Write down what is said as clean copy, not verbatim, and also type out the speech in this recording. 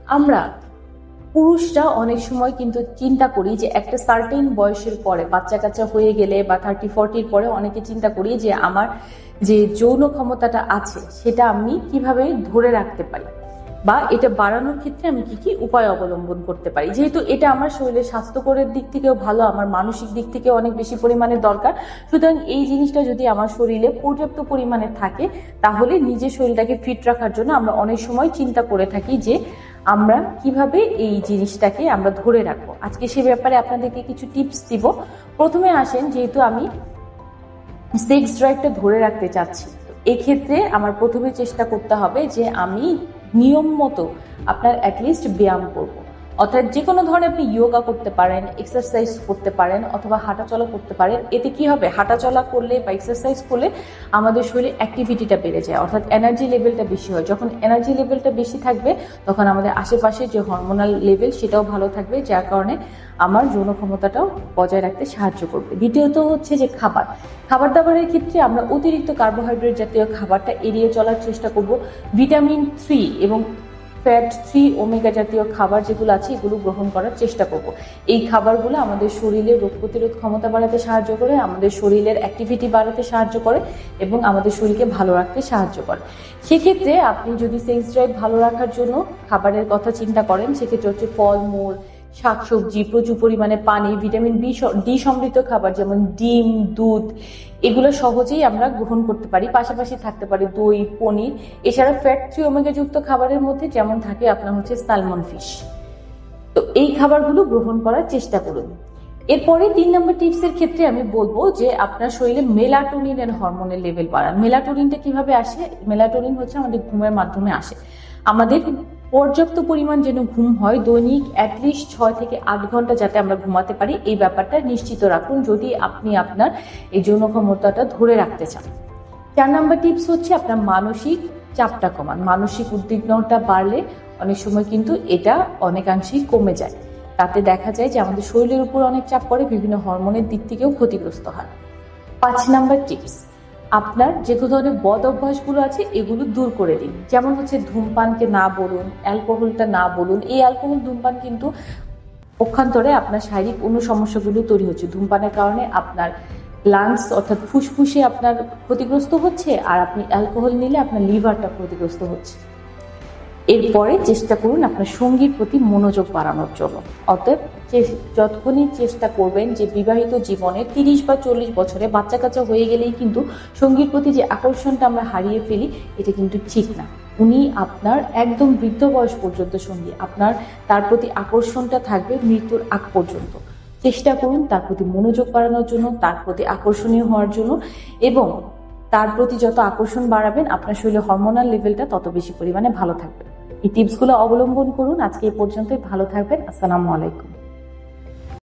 আমরা পুরুষরা অনেক সময় কিন্তু চিন্তা করি যে একটা সার্টেন বয়সের পরে, বাচ্চা কাচ্চা হয়ে গেলে বা 30-40 পরে অনেকে চিন্তা করি যে আমার যে যৌন ক্ষমতাটা আছে সেটা আমি কিভাবে ধরে রাখতে পারি বা এটা বাড়ানোর ক্ষেত্রে আমি কি কি উপায় অবলম্বন করতে পারি। যেহেতু এটা আমার শরীরের স্বাস্থ্যকরের দিক থেকেও ভালো, আমার মানসিক দিক থেকে অনেক বেশি পরিমাণে দরকার। সুতরাং এই জিনিসটা যদি আমার শরীরে পর্যাপ্ত পরিমাণে থাকে তাহলে নিজের শরীরটাকে ফিট রাখার জন্য আমরা অনেক সময় চিন্তা করে থাকি যে আমরা কিভাবে এই জিনিসটাকে আমরা ধরে রাখবো। আজকে সে ব্যাপারে আপনাদেরকে কিছু টিপস দিব। প্রথমে আসেন, যেহেতু আমি সেক্স ড্রাইভটা ধরে রাখতে চাচ্ছি, এক্ষেত্রে আমার প্রথমে চেষ্টা করতে হবে যে আমি নিয়ম মতো আপনার অ্যাটলিস্ট ব্যায়াম করব। অর্থাৎ যে কোনো ধরনের আপনি যোগা করতে পারেন, এক্সারসাইজ করতে পারেন অথবা হাঁটাচলা করতে পারেন। এতে কি হবে, হাঁটাচলা করলে বা এক্সারসাইজ করলে আমাদের শরীরে অ্যাক্টিভিটিটা বেড়ে যায়, অর্থাৎ এনার্জি লেভেলটা বেশি হয়। যখন এনার্জি লেভেলটা বেশি থাকবে তখন আমাদের আশেপাশে যে হরমোনাল লেভেল সেটাও ভালো থাকবে, যার কারণে আমার যৌন ক্ষমতাটাও বজায় রাখতে সাহায্য করবে। দ্বিতীয়ত হচ্ছে যে খাবার দাবারের ক্ষেত্রে আমরা অতিরিক্ত কার্বোহাইড্রেট জাতীয় খাবারটা এড়িয়ে চলার চেষ্টা করব। ভিটামিন 3 এবং ফ্যাট 3 ওমেগা জাতীয় খাবার যেগুলো আছে এগুলো গ্রহণ করার চেষ্টা করব। এই খাবারগুলো আমাদের শরীরের রোগ প্রতিরোধ ক্ষমতা বাড়াতে সাহায্য করে, আমাদের শরীরের অ্যাক্টিভিটি বাড়াতে সাহায্য করে এবং আমাদের শরীরকে ভালো রাখতে সাহায্য করে। সেক্ষেত্রে আপনি যদি সেক্স ড্রাইভ ভালো রাখার জন্য খাবারের কথা চিন্তা করেন, সেক্ষেত্রে হচ্ছে ফলমূল, শাকসবজি, প্রচুর পরিমাণে পানি, ভিটামিন ডি সমৃদ্ধ খাবার যেমন ডিম, দুধ, এগুলো সহজেই আমরা গ্রহণ করতে পারি। পাশাপাশি থাকতে পারে দই, পনির। এছাড়া ফ্যাট 3 ওমেগা যুক্ত খাবারের মধ্যে যেমন থাকে আপনার হচ্ছে স্যালমন ফিশ। তো এই খাবারগুলো গ্রহণ করার চেষ্টা করুন। এরপরে 3 নম্বর টিপসের ক্ষেত্রে আমি বলবো যে আপনার শরীরে মেলাটোনিন এর হরমোনের লেভেল বাড়ান। মেলাটোনিনটা কিভাবে আসে? মেলাটোনিন হচ্ছে আমাদের ঘুমের মাধ্যমে আসে। আমাদের পর্যাপ্ত পরিমাণ যেন ঘুম হয়, দৈনিক অ্যাটলিস্ট 6 থেকে 8 ঘন্টা যাতে আমরা ঘুমাতে পারি, এই ব্যাপারটা নিশ্চিত রাখুন যদি আপনি আপনার এই যৌন ক্ষমতাটা ধরে রাখতে চান। 4 নম্বর টিপস হচ্ছে আপনার মানসিক চাপটা কমান। মানসিক উদ্বিগ্নতা বাড়লে অনেক সময় কিন্তু এটা অনেকাংশেই কমে যায়। তাতে দেখা যায় যে আমাদের শরীরের উপর অনেক চাপ পড়ে, বিভিন্ন হরমোনের দিক থেকেও ক্ষতিগ্রস্ত হয়। 5 নম্বর টিপস, আপনার যে ধরনের বদ অভ্যাসগুলো আছে এগুলো দূর করে দিন। যেমন হচ্ছে ধূমপানকে না বলুন, অ্যালকোহলটা না বলুন। এই অ্যালকোহল, ধূমপান কিন্তু পক্ষান্তরে আপনার শারীরিক অন্য সমস্যাগুলো তৈরি হচ্ছে। ধূমপানের কারণে আপনার লাংস অর্থাৎ ফুসফুসে আপনার ক্ষতিগ্রস্ত হচ্ছে, আর আপনি অ্যালকোহল নিলে আপনার লিভারটা ক্ষতিগ্রস্ত হচ্ছে। এরপরে চেষ্টা করুন আপনার সঙ্গীর প্রতি মনোযোগ বাড়ানোর জন্য। অতএব যতক্ষণই চেষ্টা করবেন যে বিবাহিত জীবনে 30 বা 40 বছরে বাচ্চা কাচ্চা হয়ে গেলেই কিন্তু সঙ্গীর প্রতি যে আকর্ষণটা আমরা হারিয়ে ফেলি, এটা কিন্তু ঠিক না। উনি আপনার একদম বৃদ্ধ বয়স পর্যন্ত সঙ্গী, আপনার তার প্রতি আকর্ষণটা থাকবে মৃত্যুর আগ পর্যন্ত। চেষ্টা করুন তার প্রতি মনোযোগ বাড়ানোর জন্য, তার প্রতি আকর্ষণীয় হওয়ার জন্য, এবং তার প্রতি যত আকর্ষণ বাড়াবেন আপনার শরীরে হরমোনাল লেভেলটা তত বেশি পরিমাণে ভালো থাকবে। এই টিপসগুলো অবলম্বন করুন। আজকে এই পর্যন্তই, ভালো থাকবেন। আসসালামু আলাইকুম।